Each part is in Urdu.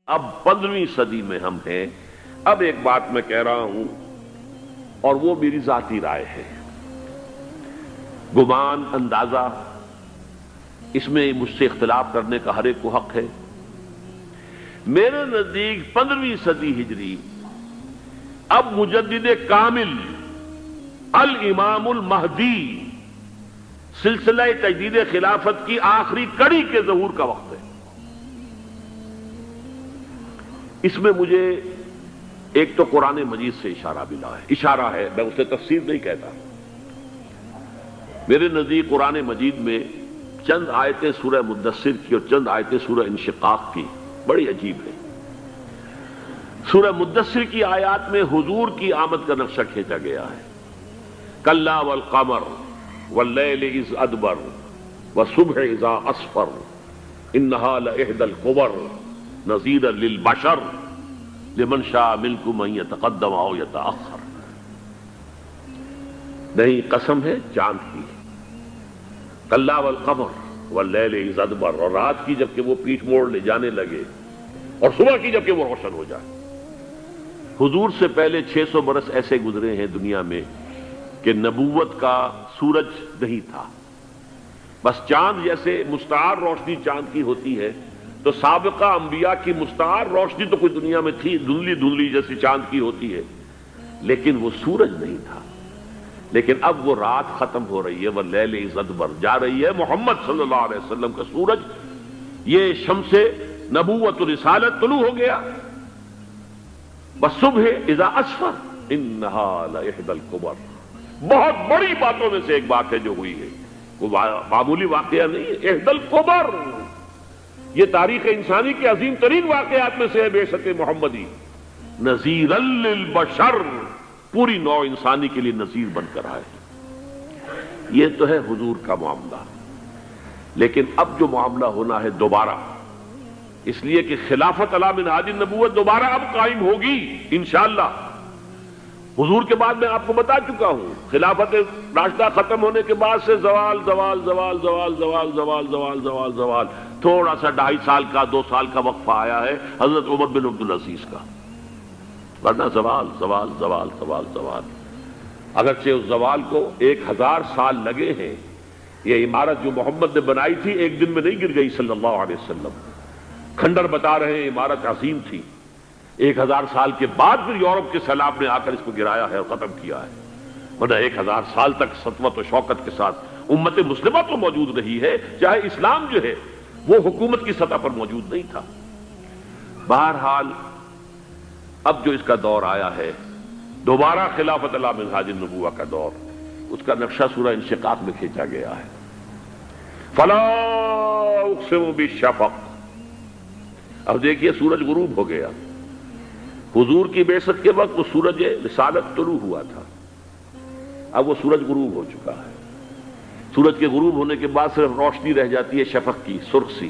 اب 15ویں صدی میں ہم ہیں۔ اب ایک بات میں کہہ رہا ہوں اور وہ میری ذاتی رائے ہے، گمان، اندازہ، اس میں مجھ سے اختلاف کرنے کا ہر ایک کو حق ہے۔ میرے نزدیک 15ویں صدی ہجری اب مجدد کامل الامام المہدی سلسلہ تجدید خلافت کی آخری کڑی کے ظہور کا وقت ہے۔ اس میں مجھے ایک تو قرآن مجید سے اشارہ ملا ہے، اشارہ ہے، میں اسے تفسیر نہیں کہتا۔ میرے نزدیک قرآن مجید میں چند آیتیں سورہ مدثر کی اور چند آیتیں سورہ انشقاق کی بڑی عجیب ہے۔ سورہ مدثر کی آیات میں حضور کی آمد کا نقشہ کھینچا گیا ہے، کلا والقمر واللیل اذ ادبر والصبح اذا اسفر انہا لإحدی الکبر نذیرا للبشر لمن شاء منکم ان یتقدم او یتأخر۔ نہیں، قسم ہے چاند کی، کلا والقمر واللیل اذ ادبر، اور رات کی جبکہ وہ پیٹھ موڑ لے جانے لگے اور صبح کی جبکہ وہ روشن ہو جائے۔ حضور سے پہلے 600 برس ایسے گزرے ہیں دنیا میں کہ نبوت کا سورج نہیں تھا، بس چاند جیسے مستعار روشنی چاند کی ہوتی ہے، تو سابقہ انبیاء کی مستعار روشنی تو کوئی دنیا میں تھی، دھندلی دھندلی جیسی چاند کی ہوتی ہے، لیکن وہ سورج نہیں تھا۔ لیکن اب وہ رات ختم ہو رہی ہے، واللیل اذ ادبر، جا رہی ہے محمد صلی اللہ علیہ وسلم کا سورج، یہ شمس نبوت و رسالت طلوع ہو گیا۔ والصبح اذا اسفر انہا لإحدی الکبر، بہت بڑی باتوں میں سے ایک بات ہے جو ہوئی ہے، وہ معمولی واقعہ نہیں ہے، احدی الکبر، یہ تاریخ انسانی کے عظیم ترین واقعات میں سے ہے بعثت محمدی، نذیرا للبشر، پوری نوع انسانی کے لیے نذیر بن کر آئے۔ یہ تو ہے حضور کا معاملہ، لیکن اب جو معاملہ ہونا ہے دوبارہ، اس لیے کہ خلافت علی منہاج النبوت دوبارہ اب قائم ہوگی انشاءاللہ۔ حضور کے بعد میں آپ کو بتا چکا ہوں، خلافت راشدہ ختم ہونے کے بعد سے زوال زوال زوال زوال زوال زوال زوال زوال زوال، تھوڑا سا 2.5 سال کا 2 سال کا وقفہ آیا ہے حضرت عمر بن عبدالعزیز کا، ورنہ زوال زوال زوال زوال زوال۔ اگرچہ اس زوال کو 1000 سال لگے ہیں، یہ عمارت جو محمد نے بنائی تھی ایک دن میں نہیں گر گئی صلی اللہ علیہ وسلم، کھنڈر بتا رہے ہیں عمارت عظیم تھی، 1000 سال کے بعد پھر یورپ کے سیلاب نے آ کر اس کو گرایا ہے اور ختم کیا ہے، ورنہ 1000 سال تک سطوت و شوکت کے ساتھ امت مسلمہ تو موجود رہی ہے، چاہے اسلام جو ہے وہ حکومت کی سطح پر موجود نہیں تھا۔ بہرحال اب جو اس کا دور آیا ہے دوبارہ خلافت علی منہاج النبوہ کا دور، اس کا نقشہ سورہ انشقاق میں کھینچا گیا ہے۔ فلا اقسم بالشفق، اب دیکھیے سورج غروب ہو گیا، حضور کی بعثت کے وقت وہ سورج رسالت طلوع ہوا تھا، اب وہ سورج غروب ہو چکا ہے۔ سورج کے غروب ہونے کے بعد صرف روشنی رہ جاتی ہے شفق کی، سرخ سی،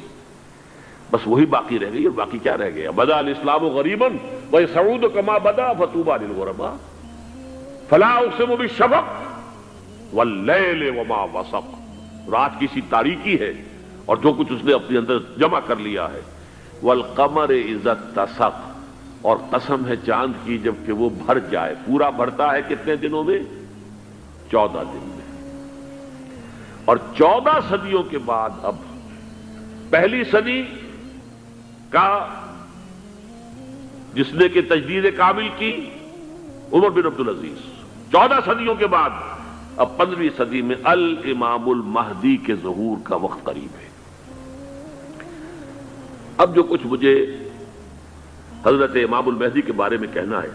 بس وہی باقی رہ گئی، اور باقی کیا رہ گیا؟ بدا الاسلام غریبا ویسعود کما بدا فطوبی للغرباء، فلا اقسم بالشفق واللیل وما وسق، رات کی سی تاریکی ہے اور جو کچھ اس نے اپنے اندر جمع کر لیا ہے، والقمر اذا اتسق، اور قسم ہے چاند کی جبکہ وہ بھر جائے، پورا بھرتا ہے کتنے دنوں میں؟ 14 دن میں۔ اور 14 صدیوں کے بعد اب پہلی صدی کا جس نے کہ تجدید کامل کی عمر بن عبدالعزیز، 14 صدیوں کے بعد اب 15ویں صدی میں الامام المہدی کے ظہور کا وقت قریب ہے۔ اب جو کچھ مجھے حضرت امام المہدی کے بارے میں کہنا ہے،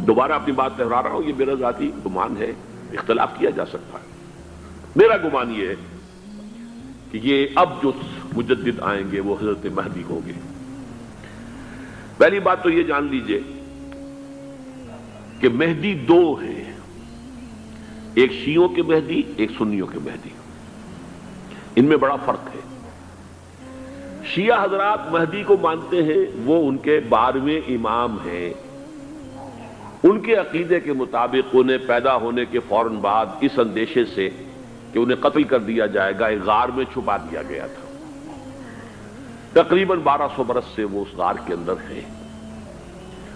دوبارہ اپنی بات دہرا رہا ہوں، یہ میرا ذاتی گمان ہے، اختلاف کیا جا سکتا ہے۔ میرا گمان یہ ہے کہ یہ اب جو مجدد آئیں گے وہ حضرت مہدی ہوں گے۔ پہلی بات تو یہ جان لیجئے کہ مہدی 2 ہیں، ایک شیعوں کے مہدی، ایک سنیوں کے مہدی، ان میں بڑا فرق ہے۔ شیعہ حضرات مہدی کو مانتے ہیں، وہ ان کے 12ویں امام ہیں، ان کے عقیدے کے مطابق انہیں پیدا ہونے کے فوراً بعد اس اندیشے سے کہ انہیں قتل کر دیا جائے گا ایک غار میں چھپا دیا گیا تھا۔ تقریباً 1200 برس سے وہ اس غار کے اندر ہیں،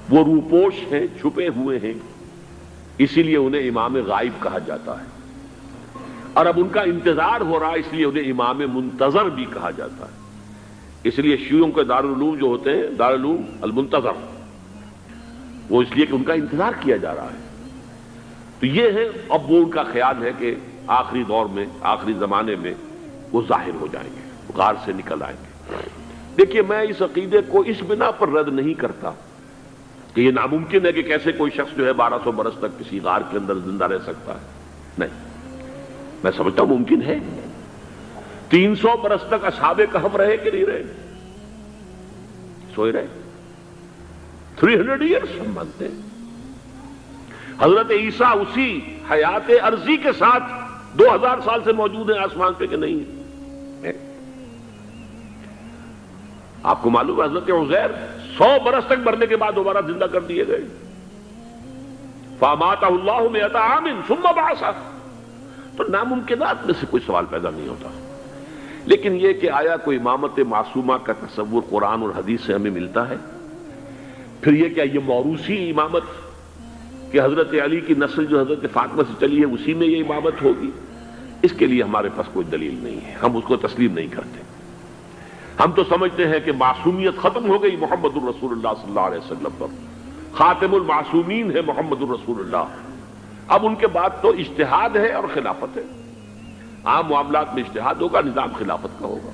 وہ روپوش ہیں، چھپے ہوئے ہیں، اسی لیے انہیں امام غائب کہا جاتا ہے، اور اب ان کا انتظار ہو رہا ہے، اس لیے انہیں امام منتظر بھی کہا جاتا ہے۔ اس لیے شیعوں کے دارالعلوم جو ہوتے ہیں دارالعلوم المنتظر، وہ اس لیے کہ ان کا انتظار کیا جا رہا ہے۔ تو یہ ہے، اب وہ ان کا خیال ہے کہ آخری دور میں، آخری زمانے میں وہ ظاہر ہو جائیں گے، غار سے نکل آئیں گے۔ دیکھیے، میں اس عقیدے کو اس بنا پر رد نہیں کرتا کہ یہ ناممکن ہے کہ کیسے کوئی شخص جو ہے 1200 برس تک کسی غار کے اندر زندہ رہ سکتا ہے، نہیں، میں سمجھتا ہوں ممکن ہے۔ 300 برس تک اصحاب کہف رہے کہ نہیں رہے؟ سوئے رہے۔ 300 ایئرس ہم مانتے ہیں۔ حضرت عیسیٰ اسی حیات عرضی کے ساتھ 2000 سال سے موجود ہیں آسمان پہ کہ نہیں ہے؟ آپ کو معلوم ہے حضرت عزیر 100 برس تک مرنے کے بعد دوبارہ زندہ کر دیے گئے۔ فَأَمَاتَهُ اللَّهُ مِئَةَ عَامٍ ثُمَّ بَعَثَهُ۔ تو ناممکنات میں سے کوئی سوال پیدا نہیں ہوتا، لیکن یہ کہ آیا کوئی امامت معصومہ کا تصور قرآن اور حدیث سے ہمیں ملتا ہے؟ پھر یہ کیا یہ موروثی امامت کہ حضرت علی کی نسل جو حضرت فاطمہ سے چلی ہے اسی میں یہ امامت ہوگی؟ اس کے لیے ہمارے پاس کوئی دلیل نہیں ہے، ہم اس کو تسلیم نہیں کرتے۔ ہم تو سمجھتے ہیں کہ معصومیت ختم ہو گئی محمد الرسول اللہ صلی اللہ علیہ وسلم پر، خاتم المعصومین ہے محمد الرسول اللہ۔ اب ان کے بعد تو اجتہاد ہے اور خلافت ہے، عام معاملات میں اجتہاد ہوگا، نظام خلافت کا ہوگا۔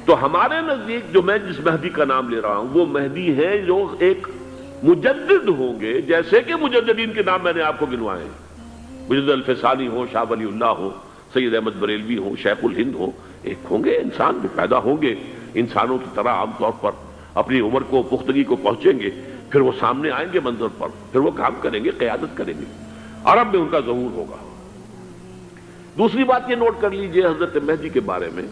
تو ہمارے نزدیک جو میں جس مہدی کا نام لے رہا ہوں وہ مہدی ہے جو ایک مجدد ہوں گے، جیسے کہ مجددین کے نام میں نے آپ کو گنوائے ہیں، مجدد الفسانی ہو، شاہ ولی اللہ ہو، سید احمد بریلوی ہو، شیخ الہند ہو، ایک ہوں گے انسان جو پیدا ہوں گے انسانوں کی طرح، عام طور پر اپنی عمر کو، پختگی کو پہنچیں گے، پھر وہ سامنے آئیں گے منظر پر، پھر وہ کام کریں گے، قیادت کریں گے، عرب میں ان کا ظہور ہوگا۔ دوسری بات یہ نوٹ کر لیجئے حضرت مہدی کے بارے میں،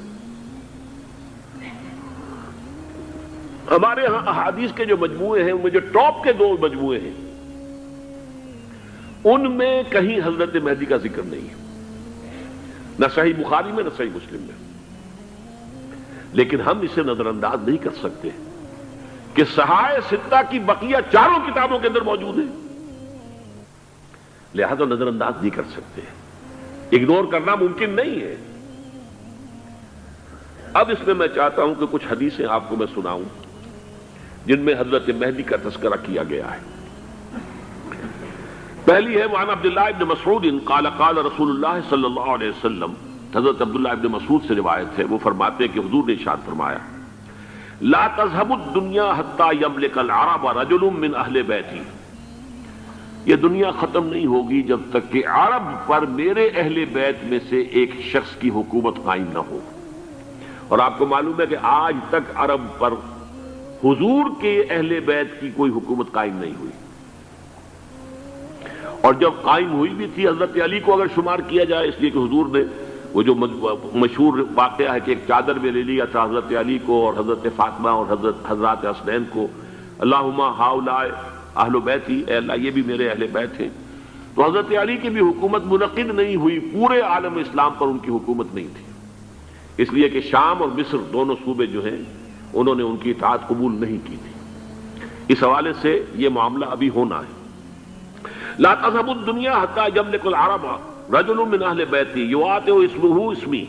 ہمارے ہاں احادیث کے جو مجموعے ہیں ان میں جو ٹاپ کے 2 مجموعے ہیں ان میں کہیں حضرت مہدی کا ذکر نہیں ہے، نہ صحیح بخاری میں نہ صحیح مسلم میں، لیکن ہم اسے نظر انداز نہیں کر سکتے کہ صحائح ستہ کی بقیہ 4 کتابوں کے اندر موجود ہیں، لہذا نظر انداز نہیں کر سکتے، اگنور کرنا ممکن نہیں ہے۔ اب اس میں چاہتا ہوں کہ کچھ حدیثیں آپ کو میں سناؤں جن میں حضرت مہدی کا تذکرہ کیا گیا ہے۔ پہلی ہے وعن عبداللہ ابن مسعود قال قال رسول اللہ صلی اللہ علیہ وسلم، حضرت عبداللہ ابن مسعود سے روایت ہے، وہ فرماتے ہیں کہ حضور نے ارشاد فرمایا لا تذهب الدنيا حتى يملك العرب رجل من اہل بیتی، یہ دنیا ختم نہیں ہوگی جب تک کہ عرب پر میرے اہل بیت میں سے ایک شخص کی حکومت قائم نہ ہو۔ اور آپ کو معلوم ہے کہ آج تک عرب پر حضور کے اہل بیت کی کوئی حکومت قائم نہیں ہوئی، اور جب قائم ہوئی بھی تھی حضرت علی کو اگر شمار کیا جائے، اس لیے کہ حضور نے وہ جو مشہور واقعہ ہے کہ ایک چادر میں لے لیا تھا حضرت علی کو اور حضرت فاطمہ اور حضرات حسنین کو، اللہم ہؤلاء اہل بیتی، اے اللہ یہ بھی میرے اہل بیت ہیں، تو حضرت علی کی بھی حکومت منعقد نہیں ہوئی، پورے عالم اسلام پر ان کی حکومت نہیں تھی، اس لیے کہ شام اور مصر دونوں صوبے جو ہیں انہوں نے ان کی اطاعت قبول نہیں کی تھی۔ اس حوالے سے یہ معاملہ ابھی ہونا ہے۔ لا تذهب الدنيا حتى يملك العرب رجل من اہل بیتی یواطئ اسمہ اسمی،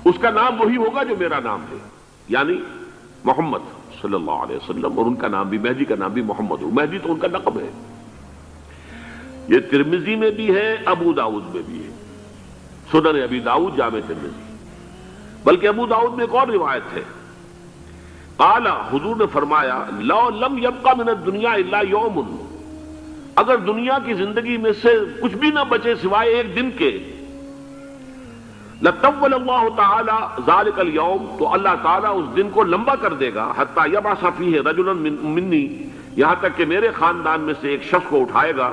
اس کا نام وہی ہوگا جو میرا نام ہے، یعنی محمد صلی اللہ علیہ وسلم، اور ان کا نام بھی، مہدی کا نام بھی محمد ہو، مہدی تو ان کا لقب ہے۔ یہ ترمذی میں بھی ہے، ابو داؤد میں بھی ہے، سنن ابی داؤد، جامع ترمذی، بلکہ ابو داؤد میں ایک اور روایت ہے، قال، حضور نے فرمایا لو لم يبقى من الدنيا الا يوم، اگر دنیا کی زندگی میں سے کچھ بھی نہ بچے سوائے ایک دن کے، لطول اللہ تعالی ذلك اليوم، تو اللہ تعالیٰ اس دن کو لمبا کر دے گا، حتی یبعث فیہ رجلا منی، یہاں تک کہ میرے خاندان میں سے ایک شخص کو اٹھائے گا،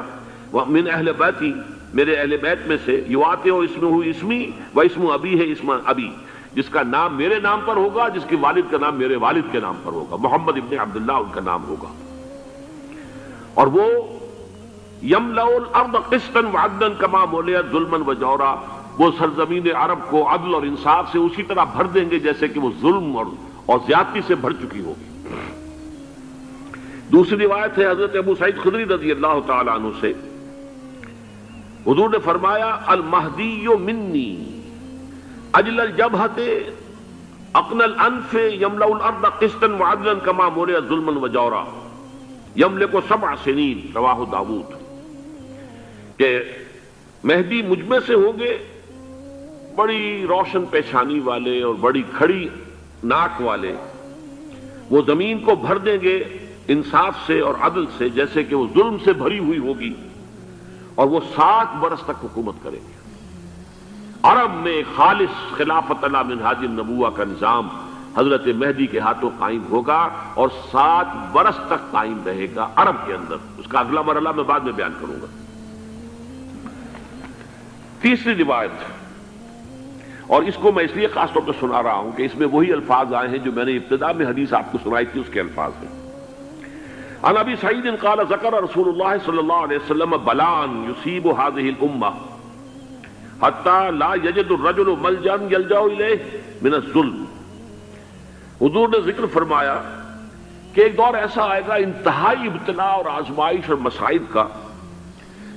من اہل بیتی، میرے اہل بیت میں سے، یواطئ اسمہ اسمی و اسم ابی ہے اسم ابی، جس کا نام میرے نام پر ہوگا، جس کے والد کا نام میرے والد کے نام پر ہوگا، محمد ابن عبداللہ ان کا نام ہوگا، اور وہ یملأ الارض قسطا وعدلا کما ملئت ظلما وجورا، وہ سرزمین عرب کو عدل اور انصاف سے اسی طرح بھر دیں گے جیسے کہ وہ ظلم اور زیادتی سے بھر چکی ہوگی۔ دوسری روایت ہے حضرت ابو سعید خدری رضی اللہ تعالی عنہ سے، حضور نے فرمایا المہدی منی اجل الجبہۃ اقن الانف یملأ الارض قسطا وعدلا کما ملئت ظلما وجورا یملک 7 سنین، رواہ داؤد، کہ مہدی مجھ میں سے ہوں گے بڑی روشن پیشانی والے اور بڑی کھڑی ناک والے، وہ زمین کو بھر دیں گے انصاف سے اور عدل سے، جیسے کہ وہ ظلم سے بھری ہوئی ہوگی، اور وہ 7 برس تک حکومت کریں گے۔ عرب میں خالص خلافت علی منہاج النبوہ کا نظام حضرت مہدی کے ہاتھوں قائم ہوگا اور 7 برس تک قائم رہے گا عرب کے اندر۔ اس کا اگلا مرحلہ میں بعد میں بیان کروں گا۔ تیسری روایت، اور اس کو میں اس لیے خاص طور پر سنا رہا ہوں کہ اس میں وہی الفاظ آئے ہیں جو میں نے ابتدا میں حدیث آپ کو سنائی تھی، اس کے الفاظ ہیں۔ عن ابی سعید قال ذکر رسول اللہ صلی اللہ علیہ وسلم بلان یصیب هذه الامہ حتی لا یجد الرجل ملجا یلجا الیہ من الظلم۔ حضور نے ذکر فرمایا کہ ایک دور ایسا آئے گا انتہائی ابتلا اور آزمائش اور مصائب کا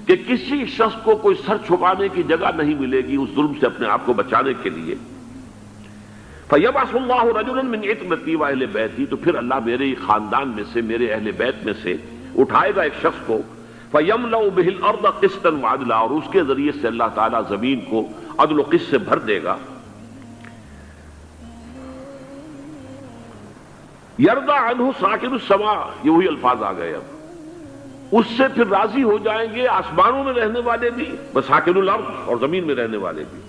کہ کسی شخص کو کوئی سر چھپانے کی جگہ نہیں ملے گی اس ظلم سے اپنے آپ کو بچانے کے لیے۔ فَيَبْعَثُ اللَّهُ رَجُلًا مِّنْ عِتْرَتِي وَأَهْلِ بَيْتِي، تو پھر اللہ میرے خاندان میں سے، میرے اہل بیت میں سے اٹھائے گا ایک شخص کو، فَيَمْلَأُ بِهِ الْأَرْضَ قِسْطًا وَعَدْلًا، اور اس کے ذریعے سے اللہ تعالیٰ زمین کو عدل و قسط سے بھر دے گا۔ يَرْضَى عَنْهُ سَاكِنُ السَّمَاءِ، یہ وہی الفاظ آ گئے، اب اس سے پھر راضی ہو جائیں گے آسمانوں میں رہنے والے بھی، وَسَاكِنُ الْأَرْضِ، اور زمین میں رہنے والے بھی۔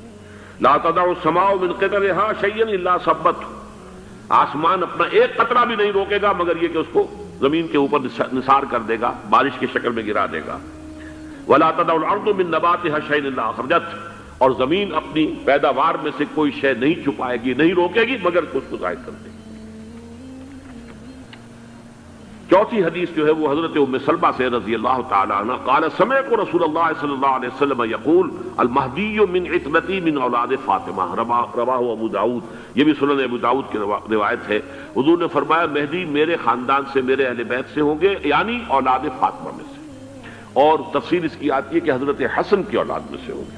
لا تدع السماء من قطرها شيئا الا ثبته، آسمان اپنا ایک قطرہ بھی نہیں روکے گا مگر یہ کہ اس کو زمین کے اوپر نثار کر دے گا، بارش کی شکل میں گرا دے گا۔ ولا تدع الارض من نباتها شيئا الا اخرجته، اور زمین اپنی پیداوار میں سے کوئی شے نہیں چھپائے گی، نہیں روکے گی مگر اس کو ظاہر کر دے گی۔ چوتھی حدیث جو ہے وہ حضرت ام سلمہ سے رضی اللہ تعالی عنہ قال سمعت رسول اللہ صلی اللہ علیہ وسلم یقول المہدی من عترتی من اولاد فاطمہ، رواہ ابو داؤد، یہ بھی سنن ابو داؤد کی روایت ہے۔ حضور نے فرمایا مہدی میرے خاندان سے، میرے اہل بیت سے ہوں گے، یعنی اولاد فاطمہ میں سے، اور تفسیر اس کی آتی ہے کہ حضرت حسن کی اولاد میں سے ہوں گے۔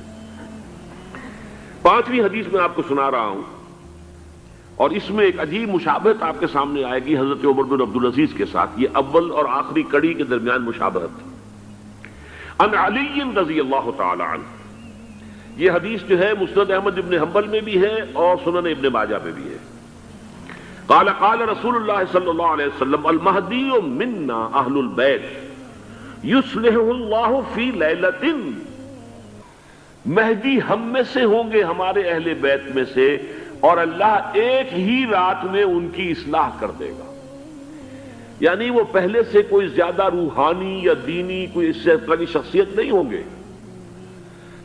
پانچویں حدیث میں آپ کو سنا رہا ہوں، اور اس میں ایک عجیب مشابہت آپ کے سامنے آئے گی حضرت عمر بن عبدالعزیز کے ساتھ، یہ اول اور آخری کڑی کے درمیان مشابہت۔ عن علی رضی اللہ تعالی عنہ، یہ حدیث جو ہے مسند احمد ابن حنبل میں بھی ہے اور سنن ابن ماجہ میں بھی ہے۔ قال قال رسول اللہ صلی اللہ علیہ وسلم المہدی منا اہل البیت یصلح اللہ فی لیلۃ، مہدی ہم میں سے ہوں گے، ہمارے اہل بیت میں سے، اور اللہ ایک ہی رات میں ان کی اصلاح کر دے گا۔ یعنی وہ پہلے سے کوئی زیادہ روحانی یا دینی کوئی اس سے طرح کی شخصیت نہیں ہوں گے،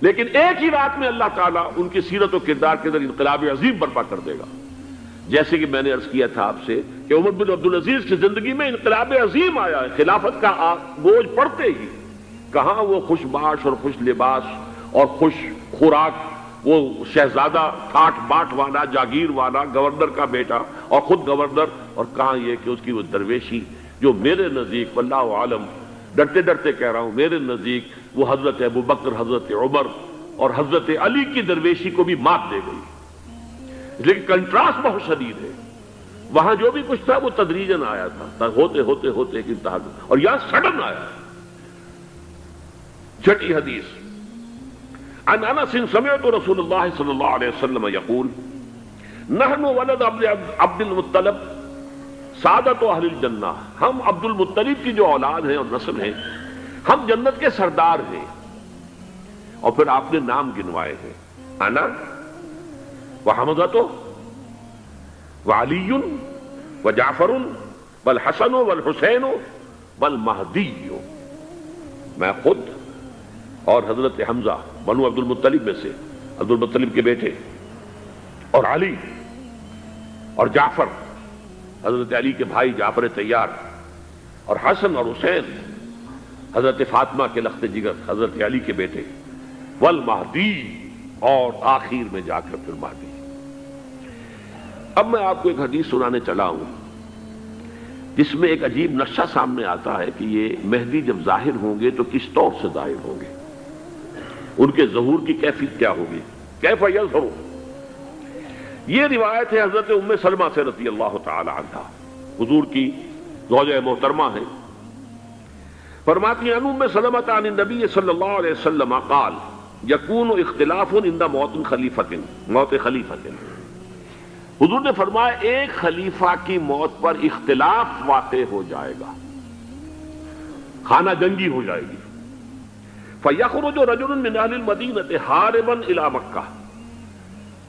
لیکن ایک ہی رات میں اللہ تعالیٰ ان کی سیرت و کردار کے اندر انقلاب عظیم برپا کر دے گا۔ جیسے کہ میں نے عرض کیا تھا آپ سے کہ عمر بن عبدالعزیز کی زندگی میں انقلاب عظیم آیا ہے، خلافت کا بوجھ پڑتے ہی کہاں وہ خوش باش اور خوش لباس اور خوش خوراک، وہ شہزادہ ٹھاٹ باٹ والا، جاگیر والا، گورنر کا بیٹا اور خود گورنر، اور کہاں یہ کہ اس کی وہ درویشی جو میرے نزدیک واللہ عالم، ڈرتے ڈرتے کہہ رہا ہوں، میرے نزدیک وہ حضرت ابو بکر، حضرت عمر اور حضرت علی کی درویشی کو بھی مات دے گئی۔ لیکن کنٹراسٹ بہت شدید ہے، وہاں جو بھی کچھ تھا وہ تدریجاً آیا تھا، ہوتے ہوتے ہوتے ایک انتہا، اور یہاں سڈن آیا۔ چھٹی حدیث عن انس سمعت رسول اللہ صلی اللہ علیہ وسلم یقول نحن ولد عبد المطلب سعادت اہل الجنہ، ہم عبد المطلب کی جو اولاد ہیں اور نسل ہیں، ہم جنت کے سردار ہیں۔ اور پھر آپ نے نام گنوائے ہیں، انا وحمزۃ وعلی وجعفر والحسن والحسین والمہدی، میں خود اور حضرت حمزہ بنو عبد المطلب میں سے، عبد المطلب کے بیٹے، اور علی اور جعفر حضرت علی کے بھائی جعفر طیار، اور حسن اور حسین حضرت فاطمہ کے لخت جگر حضرت علی کے بیٹے، والمہدی، اور آخر میں جا کر پھر مہدی۔ اب میں آپ کو ایک حدیث سنانے چلا ہوں جس میں ایک عجیب نقشہ سامنے آتا ہے کہ یہ مہدی جب ظاہر ہوں گے تو کس طور سے ظاہر ہوں گے، ان کے ظہور کی کیفیت کیا ہوگی، کیف یظہر۔ یہ روایت ہے حضرت ام سلمہ سے رضی اللہ تعالی عنہا، حضور کی زوجہ محترمہ ہیں، فرماتی ہیں ام سلمہ عن النبی صلی اللہ علیہ وسلم قال یکون اختلاف عند موت خلیفۃ، موت خلیفۃ، حضور نے فرمایا ایک خلیفہ کی موت پر اختلاف واقع ہو جائے گا، خانہ جنگی ہو جائے گی۔ فَيَخْرُجُ رَجُلٌ مِّنْ أَهْلِ الْمَدِينَةِ حَارِبًا إِلَىٰ مکہ،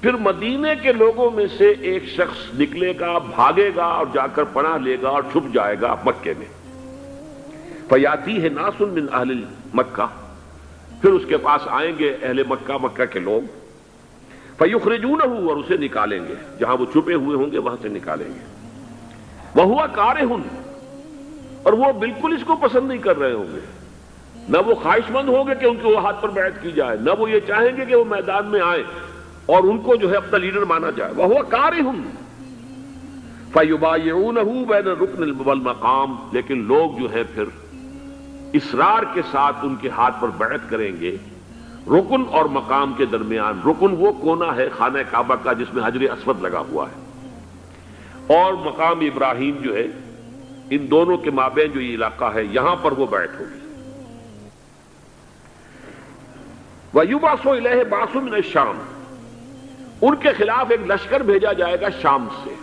پھر مدینے کے لوگوں میں سے ایک شخص نکلے گا، بھاگے گا اور جا کر پناہ لے گا اور چھپ جائے گا مکے میں۔ فَيَأْتِيهِ نَاسٌ مِّنْ أَهْلِ مکہ، پھر اس کے پاس آئیں گے اہل مکہ، مکہ کے لوگ، فَيُخْرِجُونَهُ، اور اسے نکالیں گے، جہاں وہ چھپے ہوئے ہوں گے وہاں سے نکالیں گے، وَهُوَ كَارِهٌ، اور وہ بالکل اس کو پسند نہیں کر رہے ہوں گے، نہ وہ خواہش مند ہوں گے کہ ان کے وہ ہاتھ پر بیعت کی جائے، نہ وہ یہ چاہیں گے کہ وہ میدان میں آئیں اور ان کو جو ہے اپنا لیڈر مانا جائے، وَهُوَ كَارِهٌ فَيُبَايِعُونَهُ بَيْنَ الرُّكْنِ وَالْمَقَامِ، لیکن لوگ جو ہے پھر اصرار کے ساتھ ان کے ہاتھ پر بیعت کریں گے رکن اور مقام کے درمیان۔ رکن وہ کونا ہے خانہ کعبہ کا جس میں حجر اسود لگا ہوا ہے، اور مقام ابراہیم جو ہے، ان دونوں کے مابین جو یہ علاقہ ہے یہاں پر وہ بیعت ہوگی۔ وَيُبْعَثُ إِلَيْهِ بَعْثٌ مِّنَ الشَّامِ، ان کے خلاف ایک لشکر بھیجا جائے گا شام سے۔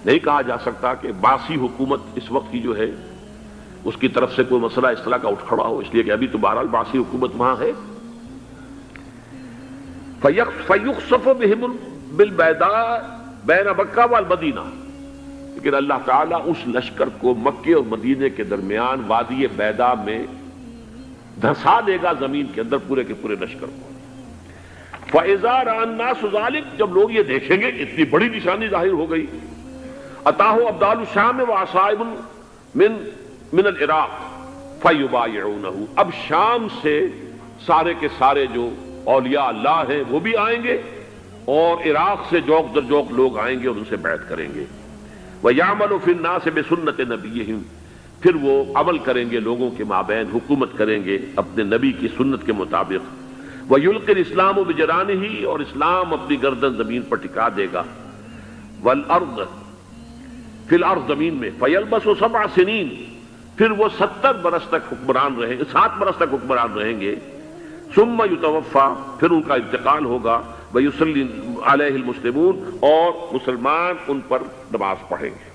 نہیں کہا جا سکتا کہ باسی حکومت اس وقت کی جو ہے اس کی طرف سے کوئی مسئلہ اس طرح کا اٹھ کھڑا ہو، اس لیے کہ ابھی تو بہرحال باسی حکومت وہاں ہے۔ فَيُخْسَفُ بِهِمْ بِالْبَيْضَاءِ بَيْنَ مَکَّہ وَالْمَدِینَہ، لیکن اللہ تعالیٰ اس لشکر کو مکے اور مدینے کے درمیان وادی بیضاء میں دھسا دے گا، زمین کے اندر پورے کے پورے لشکر کو۔ فَإِذَا رَأَى النَّاسُ ذَلِكَ، جب لوگ یہ دیکھیں گے اتنی بڑی نشانی ظاہر ہو گئی، أَتَاهُ أَبْدَالُ الشَّامِ وَعَصَائِبٌ من العراق فَيُبَايِعُونَهُ، اب شام سے سارے کے سارے جو اولیاء اللہ ہیں وہ بھی آئیں گے، اور عراق سے جوق در جوق لوگ آئیں گے اور ان سے بیعت کریں گے۔ وَيَعْمَلُ فِي النَّاسِ بِسُنَّةِ نَبِيِّهِمْ، پھر وہ عمل کریں گے لوگوں کے مابین، حکومت کریں گے اپنے نبی کی سنت کے مطابق۔ وَيُلْقِي الْإِسْلَامُ بِجَرَانِهِ، اور اسلام اپنی گردن زمین پر ٹکا دے گا۔ وَالْأَرْضَ فِي الْأَرْضِ، زمین میں۔ فَيَلْبَسُ 7 سنین، پھر وہ 70 برس تک حکمران رہیں، 7 برس تک حکمران رہیں گے۔ ثم یتوفا، پھر ان کا انتقال ہوگا۔ ویصلی علیہ المسلمون، اور مسلمان ان پر نماز پڑھیں گے۔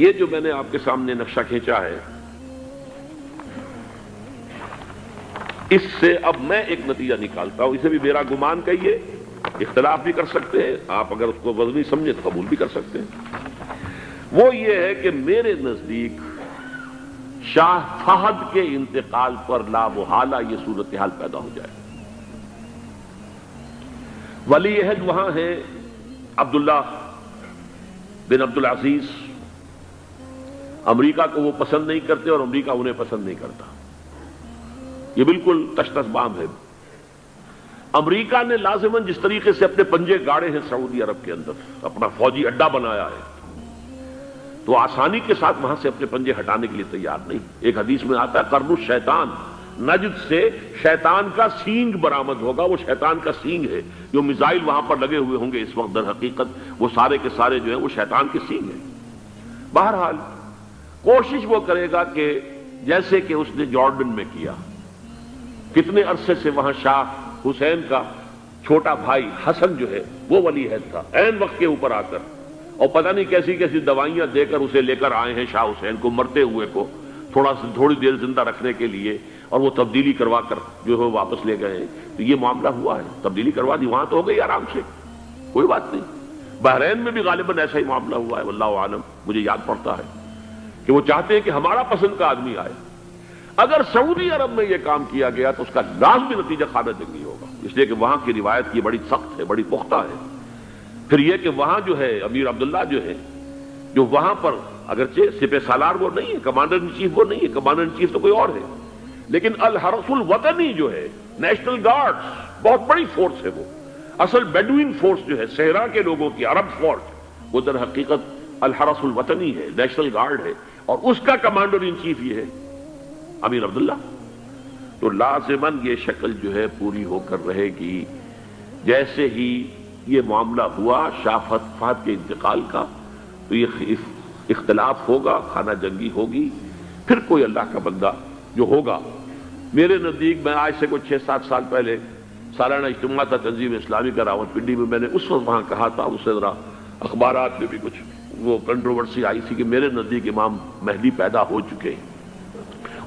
یہ جو میں نے آپ کے سامنے نقشہ کھینچا ہے، اس سے اب میں ایک نتیجہ نکالتا ہوں، اسے بھی میرا گمان کہیے، اختلاف بھی کر سکتے ہیں آپ، اگر اس کو وزنی سمجھے تو قبول بھی کر سکتے ہیں۔ وہ یہ ہے کہ میرے نزدیک شاہ فہد کے انتقال پر لا محالہ یہ صورتحال پیدا ہو جائے۔ ولی عہد وہاں ہیں عبداللہ بن عبدالعزیز، امریکہ کو وہ پسند نہیں کرتے اور امریکہ انہیں پسند نہیں کرتا، یہ بالکل تش تش بام ہے۔ امریکہ نے لازماً جس طریقے سے اپنے پنجے گاڑے ہیں سعودی عرب کے اندر، اپنا فوجی اڈا بنایا ہے، تو آسانی کے ساتھ وہاں سے اپنے پنجے ہٹانے کے لیے تیار نہیں۔ ایک حدیث میں آتا ہے قرن الشیطان، نجد سے شیطان کا سینگ برآمد ہوگا، وہ شیطان کا سینگ ہے، جو میزائل وہاں پر لگے ہوئے ہوں گے اس وقت، در حقیقت وہ سارے کے سارے جو ہیں وہ شیطان کے سینگ ہیں۔ بہرحال کوشش وہ کرے گا کہ جیسے کہ اس نے جارڈن میں کیا، کتنے عرصے سے وہاں شاہ حسین کا چھوٹا بھائی حسن جو ہے وہ ولی عہد تھا، عین وقت کے اوپر آ کر، اور پتہ نہیں کیسی کیسی دوائیاں دے کر اسے لے کر آئے ہیں شاہ حسین کو، مرتے ہوئے کو تھوڑی دیر زندہ رکھنے کے لیے، اور وہ تبدیلی کروا کر جو ہے واپس لے گئے ہیں۔ تو یہ معاملہ ہوا ہے، تبدیلی کروا دی، وہاں تو ہو گئی آرام سے، کوئی بات نہیں۔ بحرین میں بھی غالباً ایسا ہی معاملہ ہوا ہے، واللہ عالم، مجھے یاد پڑتا ہے کہ وہ چاہتے ہیں کہ ہمارا پسند کا آدمی آئے۔ اگر سعودی عرب میں یہ کام کیا گیا تو اس کا لازمی نتیجہ خانہ جنگی ہوگا، اس لیے کہ وہاں کی روایت یہ بڑی سخت ہے، بڑی پختہ ہے۔ پھر یہ کہ وہاں جو ہے امیر عبداللہ جو ہے، جو وہاں پر اگرچہ سپہ سالار وہ نہیں ہے، کمانڈر ان چیف وہ نہیں ہے، کمانڈر ان چیف تو کوئی اور ہے، لیکن الحرس الوطنی جو ہے، نیشنل گارڈز، بہت بڑی فورس ہے وہ، اصل بیڈوین فورس جو ہے صحرا کے لوگوں کی عرب فورس، وہ در حقیقت الحرس الوطنی ہے، نیشنل گارڈ ہے، اور اس کا کمانڈر ان چیف یہ ہے امیر عبداللہ. تو لازماً یہ شکل جو ہے پوری ہو کر رہے گی. جیسے ہی یہ معاملہ ہوا شاہ فہد کے انتقال کا تو یہ اختلاف ہوگا، خانہ جنگی ہوگی. پھر کوئی اللہ کا بندہ جو ہوگا، میرے نزدیک، میں آج سے کوئی 6-7 سال پہلے سالانہ اجتماع تھا تنظیم اسلامی کا راولپنڈی میں، میں نے اس وقت وہاں کہا تھا، اس سے ذرا اخبارات میں بھی کچھ وہ کنٹروورسی آئی تھی کہ میرے نزدیک امام مہدی پیدا ہو چکے ہیں،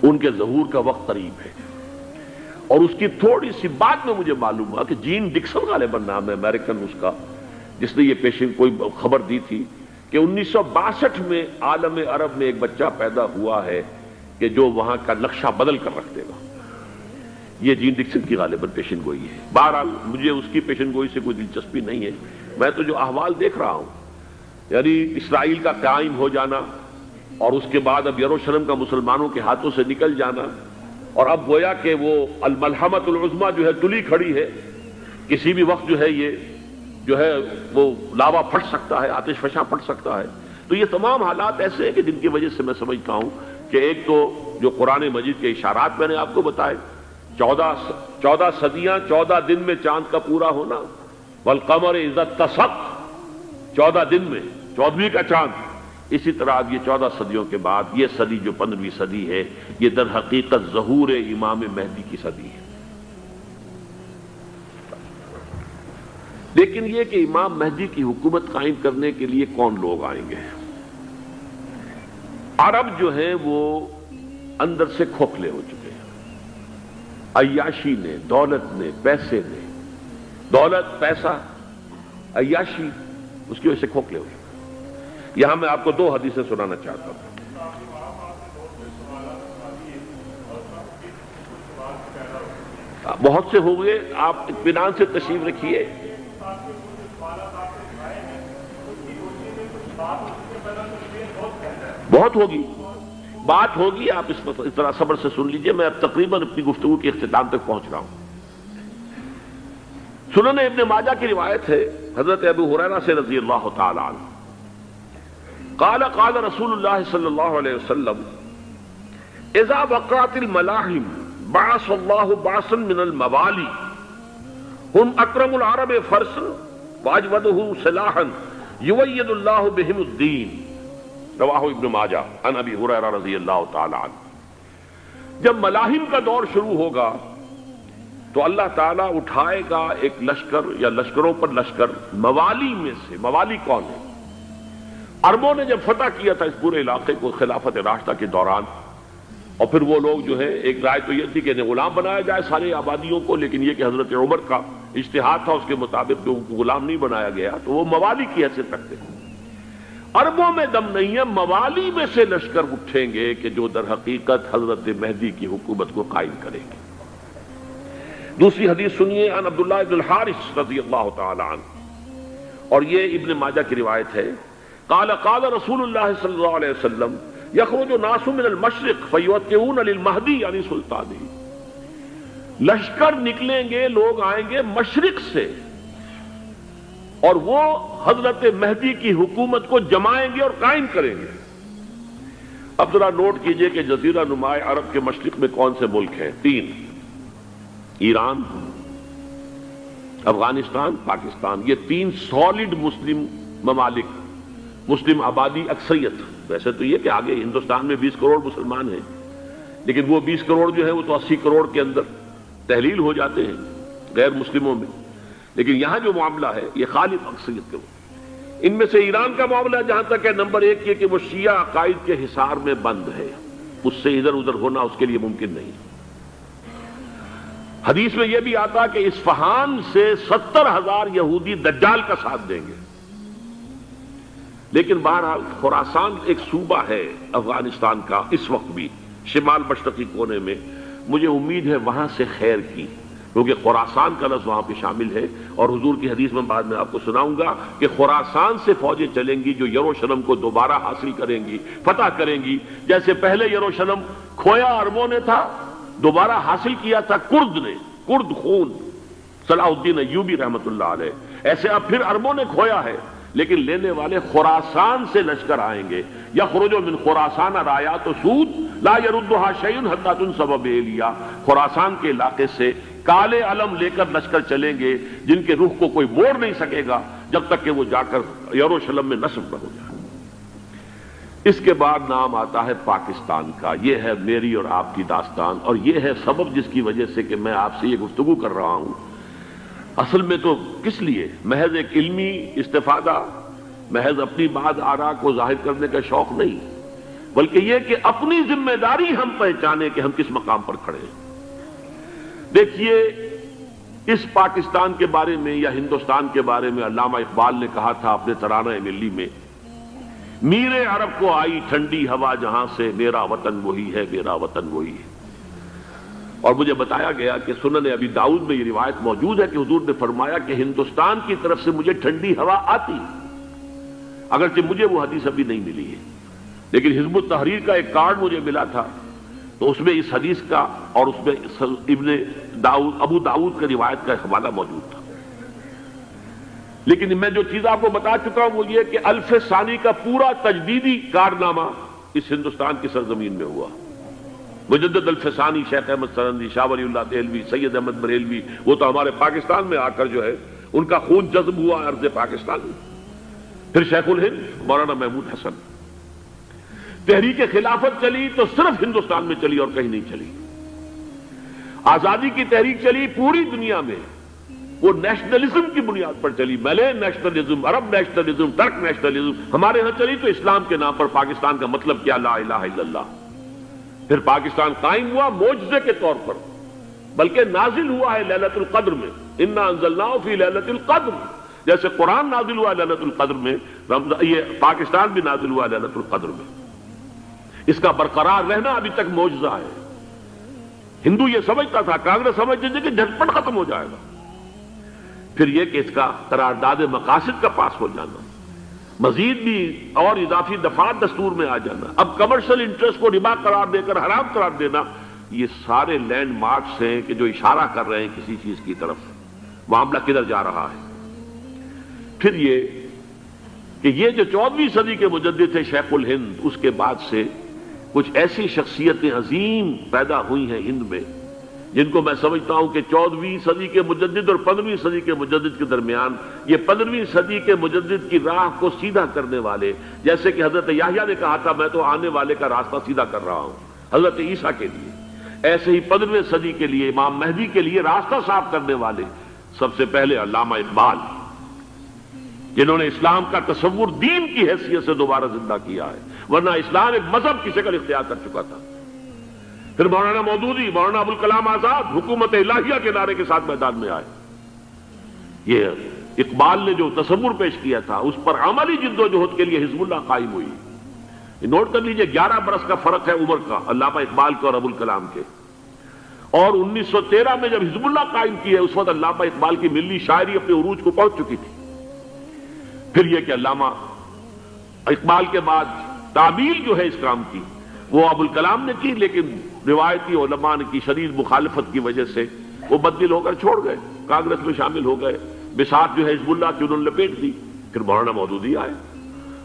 ان کے ظہور کا وقت قریب ہے. اور اس کی تھوڑی سی بات میں مجھے معلوم ہوا کہ جین ڈکسن غالباً نام ہے امریکن اس کا، جس نے یہ پیشن کوئی خبر دی تھی کہ 1962 میں عالم عرب میں ایک بچہ پیدا ہوا ہے کہ جو وہاں کا نقشہ بدل کر رکھ دے گا. یہ جین ڈکسن کی غالباً پیشن گوئی ہے. بہرحال مجھے اس کی پیشن گوئی سے کوئی دلچسپی نہیں ہے. میں تو جو احوال دیکھ رہا ہوں، یعنی اسرائیل کا قائم ہو جانا، اور اس کے بعد اب یروشلم کا مسلمانوں کے ہاتھوں سے نکل جانا، اور اب گویا کہ وہ الملحمۃ العظمیٰ جو ہے تلی کھڑی ہے، کسی بھی وقت جو ہے یہ جو ہے وہ لاوا پھٹ سکتا ہے، آتش فشاں پھٹ سکتا ہے. تو یہ تمام حالات ایسے ہیں کہ جن کی وجہ سے میں سمجھتا ہوں کہ ایک تو جو قرآن مجید کے اشارات میں نے آپ کو بتائے، 14 صدیاں 14 دن میں چاند کا پورا ہونا، والقمر اذا اتسق، 14 دن میں 14ویں کا چاند. اسی طرح اب یہ 14 صدیوں کے بعد یہ صدی جو 15ویں صدی ہے، یہ در حقیقت ظہور امام مہدی کی صدی ہے. لیکن یہ کہ امام مہدی کی حکومت قائم کرنے کے لیے کون لوگ آئیں گے؟ عرب جو ہیں وہ اندر سے کھوکھلے ہو چکے ہیں. عیاشی نے، دولت نے، پیسے نے، دولت، پیسہ، عیاشی، اس کی وجہ سے کھوکھلے ہو چکے ہیں. یہاں میں آپ کو 2 حدیثیں سنانا چاہتا ہوں. بہت سے ہو گئے، آپ اطمینان سے تشریف رکھیے. بہت ہوگی، بات ہوگی، آپ اس طرح صبر سے سن لیجئے. میں اب تقریباً اپنی گفتگو کے اختتام تک پہنچ رہا ہوں. سنن ابن ماجہ کی روایت ہے حضرت ابو ہریرہ سے رضی اللہ تعالی عنہ، قال قال رسول اللہ صلی اللہ علیہ وسلم اذا وقعت الملاحم بعث اللہ بعثا من الموالی هم اکرم العرب فرسا واجودہ سلاحا یوید اللہ بہم الدین. رواہ ابن ماجہ عن ابی ہریرہ رضی اللہ تعالی عنہ. جب ملاحم کا دور شروع ہوگا تو اللہ تعالیٰ اٹھائے گا ایک لشکر یا لشکروں پر لشکر موالی میں سے. موالی کون ہے؟ عربوں نے جب فتح کیا تھا اس پورے علاقے کو خلافت راشدہ کے دوران، اور پھر وہ لوگ جو ہے، ایک رائے تو یہ تھی کہ انہیں غلام بنایا جائے سارے آبادیوں کو، لیکن یہ کہ حضرت عمر کا اجتہاد تھا اس کے مطابق کہ ان کو غلام نہیں بنایا گیا، تو وہ موالی کی حیثیت رکھتے ہیں. عربوں میں دم نہیں ہے، موالی میں سے لشکر اٹھیں گے کہ جو در حقیقت حضرت مہدی کی حکومت کو قائم کریں گے. دوسری حدیث سنیے عن عبداللہ ابن الحارث رضی اللہ تعالی عنہ، اور یہ ابن ماجہ کی روایت ہے. قال قال رسول اللہ صلی اللہ علیہ وسلم یخرج ناس من المشرق فیوقعون للمہدی یعنی سلطانی. لشکر نکلیں گے، لوگ آئیں گے مشرق سے، اور وہ حضرت مہدی کی حکومت کو جمائیں گے اور قائم کریں گے. اب ذرا نوٹ کیجئے کہ جزیرہ نماء عرب کے مشرق میں کون سے ملک ہیں؟ 3: ایران، افغانستان، پاکستان. یہ 3 سالڈ مسلم ممالک، مسلم آبادی اکثریت. ویسے تو یہ کہ آگے ہندوستان میں 20 کروڑ مسلمان ہیں، لیکن وہ 20 کروڑ جو ہے وہ تو 80 کروڑ کے اندر تحلیل ہو جاتے ہیں غیر مسلموں میں. لیکن یہاں جو معاملہ ہے یہ خالص اکثریت کے. ان میں سے ایران کا معاملہ جہاں تک ہے، نمبر 1 یہ کہ وہ شیعہ عقائد کے حصار میں بند ہے، اس سے ادھر ادھر ہونا اس کے لیے ممکن نہیں. حدیث میں یہ بھی آتا کہ اصفہان سے 70,000 یہودی دجال کا ساتھ دیں گے. لیکن بہرحال خراسان ایک صوبہ ہے افغانستان کا اس وقت بھی شمال مشرقی کونے میں، مجھے امید ہے وہاں سے خیر کی، کیونکہ خراسان کا لفظ وہاں پہ شامل ہے. اور حضور کی حدیث میں بعد میں آپ کو سناؤں گا کہ خراسان سے فوجیں چلیں گی جو یروشلم کو دوبارہ حاصل کریں گی، فتح کریں گی. جیسے پہلے یروشلم کھویا عربوں نے تھا، دوبارہ حاصل کیا تھا کرد نے، کرد خون، صلاح الدین ایوبی رحمت اللہ علیہ. ایسے اب پھر عربوں نے کھویا ہے، لیکن لینے والے خراسان سے لشکر آئیں گے. یخرج من خراسان رایات سود لا یردھا شیء حتی تنصب بإیلیا. خراسان کے علاقے سے کالے علم لے کر لشکر چلیں گے جن کے رخ کو کوئی موڑ نہیں سکے گا جب تک کہ وہ جا کر یروشلم میں نصب نہ ہو جائے. اس کے بعد نام آتا ہے پاکستان کا. یہ ہے میری اور آپ کی داستان، اور یہ ہے سبب جس کی وجہ سے کہ میں آپ سے یہ گفتگو کر رہا ہوں. اصل میں تو کس لیے؟ محض ایک علمی استفادہ، محض اپنی بات آراء کو ظاہر کرنے کا شوق نہیں، بلکہ یہ کہ اپنی ذمہ داری ہم پہچانیں کہ ہم کس مقام پر کھڑے ہیں. دیکھیے، اس پاکستان کے بارے میں یا ہندوستان کے بارے میں علامہ اقبال نے کہا تھا اپنے ترانہ ملی میں، میرے عرب کو آئی ٹھنڈی ہوا جہاں سے، میرا وطن وہی ہے، میرا وطن وہی ہے. اور مجھے بتایا گیا کہ سنن ابی داؤد میں یہ روایت موجود ہے کہ حضور نے فرمایا کہ ہندوستان کی طرف سے مجھے ٹھنڈی ہوا آتی، اگرچہ مجھے وہ حدیث ابھی نہیں ملی ہے، لیکن حزب التحریر کا ایک کارڈ مجھے ملا تھا، تو اس میں اس حدیث کا اور اس میں ابو داؤد کا روایت کا حوالہ موجود تھا. لیکن میں جو چیز آپ کو بتا چکا ہوں وہ یہ کہ الف ثانی کا پورا تجدیدی کارنامہ اس ہندوستان کی سرزمین میں ہوا. مجدد الف ثانی شیخ احمد سرندی، شاہ ولی اللہ دہلوی، سید احمد بریلوی، وہ تو ہمارے پاکستان میں آ کر جو ہے ان کا خون جذب ہوا ارض پاکستان میں. پھر شیخ الہند مولانا محمود حسن. تحریک خلافت چلی تو صرف ہندوستان میں چلی اور کہیں نہیں چلی. آزادی کی تحریک چلی پوری دنیا میں، وہ نیشنلزم کی بنیاد پر چلی، ملے نیشنلزم، عرب نیشنلزم، ترک نیشنلزم. ہمارے ہاں چلی تو اسلام کے نام پر پاکستان کا مطلب کیا؟ لا الہ الا اللہ. پھر پاکستان قائم ہوا معجزے کے طور پر، بلکہ نازل ہوا ہے لیلۃ القدر میں. انا انزلناہ فی لیلۃ القدر، جیسے قرآن نازل ہوا لیلۃ القدر میں، یہ پاکستان بھی نازل ہوا لیلۃ القدر میں. اس کا برقرار رہنا ابھی تک معجزہ ہے. ہندو یہ سمجھتا تھا، کانگریس سمجھتی تھی کہ جھٹپٹ ختم ہو جائے گا. پھر یہ کہ اس کا قرارداد مقاصد کا پاس ہو جانا، مزید بھی اور اضافی دفعات دستور میں آ جانا، اب کمرشل انٹرسٹ کو ربا قرار دے کر حرام قرار دینا، یہ سارے لینڈ مارکس ہیں کہ جو اشارہ کر رہے ہیں کسی چیز کی طرف، معاملہ کدھر جا رہا ہے. پھر یہ کہ یہ جو 14ویں صدی کے مجدد تھے شیخ الہند، اس کے بعد سے کچھ ایسی شخصیتیں عظیم پیدا ہوئی ہیں ہند میں جن کو میں سمجھتا ہوں کہ 14ویں صدی کے مجدد اور 15ویں صدی کے مجدد کے درمیان، یہ 15ویں صدی کے مجدد کی راہ کو سیدھا کرنے والے، جیسے کہ حضرت یحییٰ نے کہا تھا میں تو آنے والے کا راستہ سیدھا کر رہا ہوں حضرت عیسیٰ کے لیے، ایسے ہی 15ویں صدی کے لیے امام مہدی کے لیے راستہ صاف کرنے والے سب سے پہلے علامہ اقبال، جنہوں نے اسلام کا تصور دین کی حیثیت سے دوبارہ زندہ کیا ہے، ورنہ اسلام ایک مذہب کی شکل اختیار کر چکا تھا. پھر مولانا مودودی، مولانا ابوالکلام آزاد حکومت الہیہ کے نعرے کے ساتھ میدان میں آئے. یہ اقبال نے جو تصور پیش کیا تھا اس پر عملی جد و جہد کے لیے حزب اللہ قائم ہوئی. نوٹ کر لیجئے 11 برس کا فرق ہے عمر کا علامہ اقبال کے اور ابوالکلام کے. اور 1913 میں جب حزب اللہ قائم کی ہے اس وقت علامہ اقبال کی ملی شاعری اپنے عروج کو پہنچ چکی تھی. پھر یہ کہ علامہ اقبال کے بعد تعبیل جو ہے اس کام کی وہ ابوالکلام نے کی، لیکن روایتی علماء کی شدید مخالفت کی وجہ سے وہ بددل ہو کر چھوڑ گئے، کانگریس میں شامل ہو گئے، بساط جو ہے حزب اللہ کی انہوں نے لپیٹ دی. پھر مولانا مودودی آئے،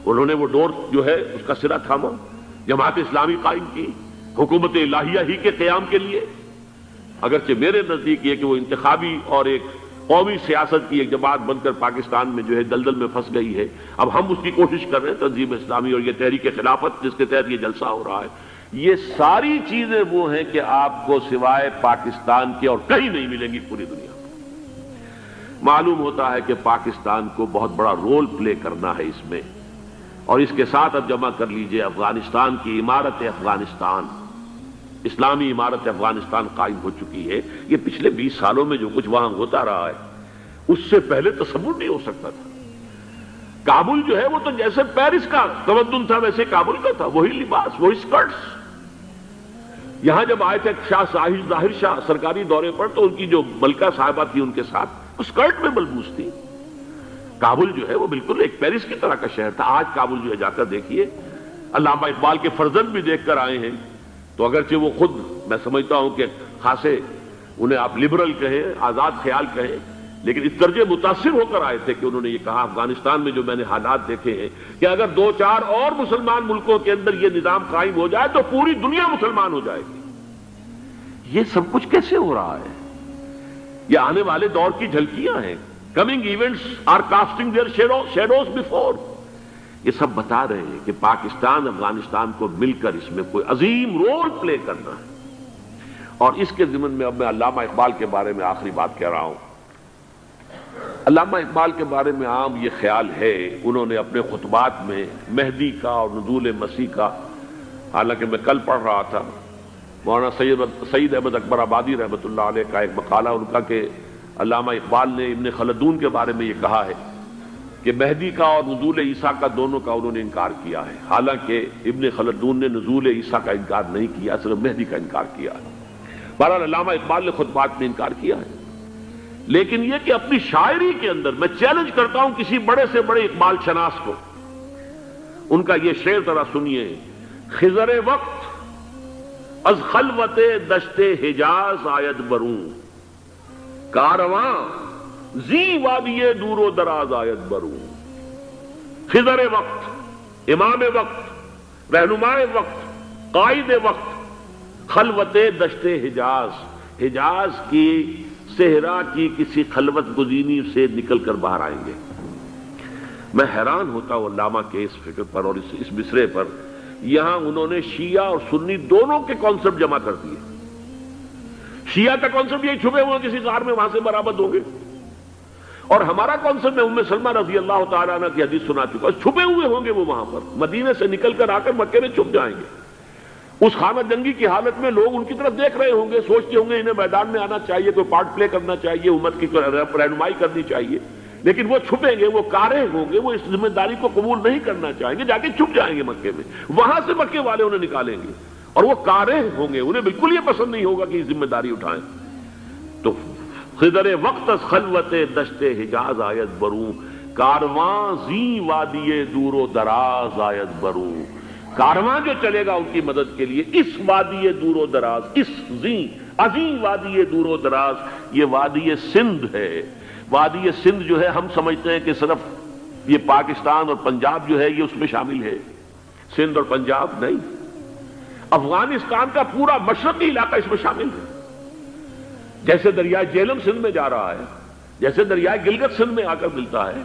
انہوں نے وہ ڈور جو ہے اس کا سرا تھاما، جماعت اسلامی قائم کی حکومت الہیہ ہی کے قیام کے لیے. اگرچہ میرے نزدیک یہ کہ وہ انتخابی اور ایک قومی سیاست کی ایک جماعت بن کر پاکستان میں جو ہے دلدل میں پھنس گئی ہے، اب ہم اس کی کوشش کر رہے ہیں تنظیم اسلامی اور یہ تحریک خلافت جس کے تحت یہ جلسہ ہو رہا ہے. یہ ساری چیزیں وہ ہیں کہ آپ کو سوائے پاکستان کے اور کہیں نہیں ملیں گی پوری دنیا میں. معلوم ہوتا ہے کہ پاکستان کو بہت بڑا رول پلے کرنا ہے اس میں، اور اس کے ساتھ اب جمع کر لیجئے افغانستان کی عمارت افغانستان، اسلامی عمارت افغانستان قائم ہو چکی ہے. یہ پچھلے 20 سالوں میں جو کچھ وہاں ہوتا رہا ہے اس سے پہلے تصور نہیں ہو سکتا تھا. کابل جو ہے وہ تو جیسے پیرس کا تمدن تھا ویسے کابل کا تھا، وہی لباس، وہی سکرٹس. یہاں جب آئے تھے شاہ ظاہر شاہ سرکاری دورے پر تو ان کی جو ملکہ صاحبہ تھی ان کے ساتھ وہ سکرٹ میں ملبوس تھی. کابل جو ہے وہ بالکل ایک پیرس کی طرح کا شہر تھا. آج کابل جو ہے جا کر دیکھیے، علامہ اقبال کے فرزند بھی دیکھ کر آئے ہیں، تو اگرچہ وہ خود میں سمجھتا ہوں کہ خاصے انہیں آپ لبرل کہیں، آزاد خیال کہیں، لیکن اس درجے متاثر ہو کر آئے تھے کہ انہوں نے یہ کہا افغانستان میں جو میں نے حالات دیکھے ہیں کہ اگر 2-4 اور مسلمان ملکوں کے اندر یہ نظام قائم ہو جائے تو پوری دنیا مسلمان ہو جائے گی۔ یہ سب کچھ کیسے ہو رہا ہے؟ یہ آنے والے دور کی جھلکیاں ہیں۔ Coming events are casting their shadows before. یہ سب بتا رہے ہیں کہ پاکستان افغانستان کو مل کر اس میں کوئی عظیم رول پلے کرنا ہے۔ اور اس کے ضمن میں اب میں علامہ اقبال کے بارے میں آخری بات کہہ رہا ہوں۔ علامہ اقبال کے بارے میں عام یہ خیال ہے، انہوں نے اپنے خطبات میں مہدی کا اور نزول مسیح کا، حالانکہ میں کل پڑھ رہا تھا مولانا سید احمد اکبر آبادی رحمۃ اللہ علیہ کا ایک مقالہ ان کا کہ علامہ اقبال نے ابن خلدون کے بارے میں یہ کہا ہے کہ مہدی کا اور نزول عیسیٰ کا دونوں کا انہوں نے انکار کیا ہے، حالانکہ ابن خلدون نے نزول عیسیٰ کا انکار نہیں کیا، صرف مہدی کا انکار کیا ہے۔ بہرحال علامہ اقبال نے خطبات میں انکار کیا ہے، لیکن یہ کہ اپنی شاعری کے اندر میں چیلنج کرتا ہوں کسی بڑے سے بڑے اقبال شناس کو، ان کا یہ شعر ذرا سنیے: خضر وقت از خلوت دشت حجاز آید بروں، کارواں زی وادی دور و دراز آید بروں۔ خضر وقت، امام وقت، رہنمائے وقت، قائد وقت، خلوت دشت حجاز، حجاز کی صحرا کی کسی خلوت گزینی سے نکل کر باہر آئیں گے۔ میں حیران ہوتا ہوں علامہ کے اس فکر پر اور اس مصرے پر۔ یہاں انہوں نے شیعہ اور سنی دونوں کے کانسیپٹ جمع کر دیے۔ شیعہ کا کانسیپٹ یہی چھپے ہوئے کسی غار میں وہاں سے برآمد ہوں گے، اور ہمارا کانسیپٹ میں ام سلمہ رضی اللہ تعالیٰ عنہ کی حدیث سنا چکا، چھپے ہوئے ہوں گے وہ وہاں پر، مدینے سے نکل کر آ کر مکے میں چھپ جائیں گے۔ اس خانہ جنگی کی حالت میں لوگ ان کی طرف دیکھ رہے ہوں گے، سوچتے ہوں گے انہیں میدان میں آنا چاہیے، کوئی پارٹ پلے کرنا چاہیے، امت کی رہنمائی کرنی چاہیے، لیکن وہ چھپیں گے، وہ کارے ہوں گے، وہ اس ذمہ داری کو قبول نہیں کرنا چاہیں گے، جا کے چھپ جائیں گے مکے میں، وہاں سے مکے والے انہیں نکالیں گے، اور وہ کارے ہوں گے، انہیں بالکل یہ پسند نہیں ہوگا کہ یہ ذمہ داری اٹھائیں۔ تو خضر وقت از خلوت دشت حجاز آید بروں، کارواں زی وادی دور و دراز آید بروں۔ کارواں جو چلے گا ان کی مدد کے لیے اس وادی دور و دراز، اس عظیم وادی دور و دراز، یہ وادی سندھ ہے۔ وادی سندھ جو ہے ہم سمجھتے ہیں کہ صرف یہ پاکستان اور پنجاب جو ہے یہ اس میں شامل ہے، سندھ اور پنجاب نہیں، افغانستان کا پورا مشرقی علاقہ اس میں شامل ہے۔ جیسے دریائے جیلم سندھ میں جا رہا ہے، جیسے دریائے گلگت سندھ میں آ کر ملتا ہے،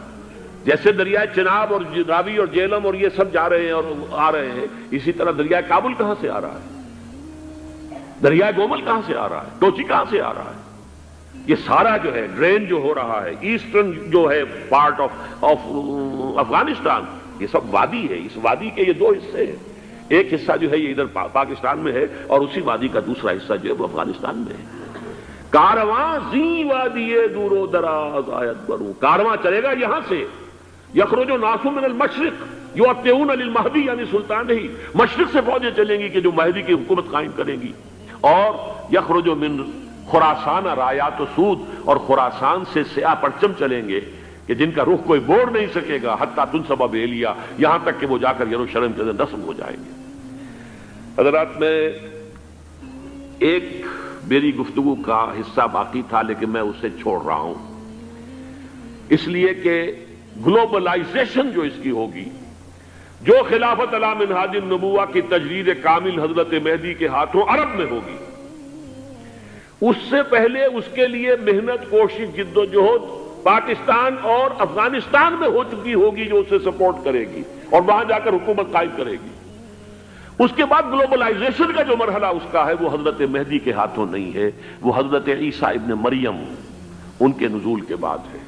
جیسے دریائے چناب اور راوی اور جیلم اور یہ سب جا رہے ہیں اور آ رہے ہیں، اسی طرح دریائے کابل کہاں سے آ رہا ہے، دریائے گومل کہاں سے آ رہا ہے، ٹوچی کہاں سے آ رہا ہے، یہ سارا جو ہے ڈرین جو ہو رہا ہے، ایسٹرن جو ہے پارٹ آف افغانستان، یہ سب وادی ہے۔ اس وادی کے یہ دو حصے ہیں، ایک حصہ جو ہے یہ ادھر پاکستان میں ہے، اور اسی وادی کا دوسرا حصہ جو ہے وہ افغانستان میں ہے۔ کارواں زی وادی دور و دراز آیت بروں، کارواں چلے گا یہاں سے، یخرج الناس من المشرق یؤتون للمہدی، یعنی سلطان ہی مشرق سے فوجیں چلیں گی کہ جو مہدی کی حکومت قائم کریں گی، اور یخرج من خراسان رایات و سود، اور خراسان سے سیاہ پرچم چلیں گے کہ جن کا رخ کوئی موڑ نہیں سکے گا، حتیٰ تنصب بیلیا، یہاں تک کہ وہ جا کر یروشلم کے اندر نصب ہو جائیں گے۔ حضرات، میں ایک میری گفتگو کا حصہ باقی تھا لیکن میں اسے چھوڑ رہا ہوں، اس لیے کہ گلوبلائزیشن جو اس کی ہوگی، جو خلافت علی منہاج النبوہ کی تجرید کامل حضرت مہدی کے ہاتھوں عرب میں ہوگی، اس سے پہلے اس کے لیے محنت، کوشش، جد و جہد پاکستان اور افغانستان میں ہو چکی ہوگی جو اسے سپورٹ کرے گی اور وہاں جا کر حکومت قائم کرے گی۔ اس کے بعد گلوبلائزیشن کا جو مرحلہ اس کا ہے وہ حضرت مہدی کے ہاتھوں نہیں ہے، وہ حضرت عیسیٰ ابن مریم ان کے نزول کے بعد ہے،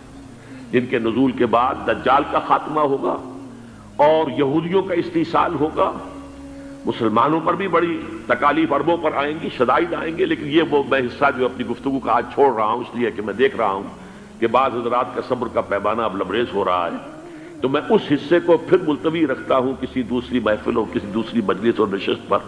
جن کے نزول کے بعد دجال کا خاتمہ ہوگا اور یہودیوں کا استحصال ہوگا، مسلمانوں پر بھی بڑی تکالیف عربوں پر آئیں گی، شدائد آئیں گے، لیکن یہ وہ میں حصہ جو اپنی گفتگو کا آج چھوڑ رہا ہوں اس لیے کہ میں دیکھ رہا ہوں کہ بعض حضرات کا صبر کا پیمانہ اب لبریز ہو رہا ہے، تو میں اس حصے کو پھر ملتوی رکھتا ہوں کسی دوسری محفل اور کسی دوسری مجلس اور نشست پر۔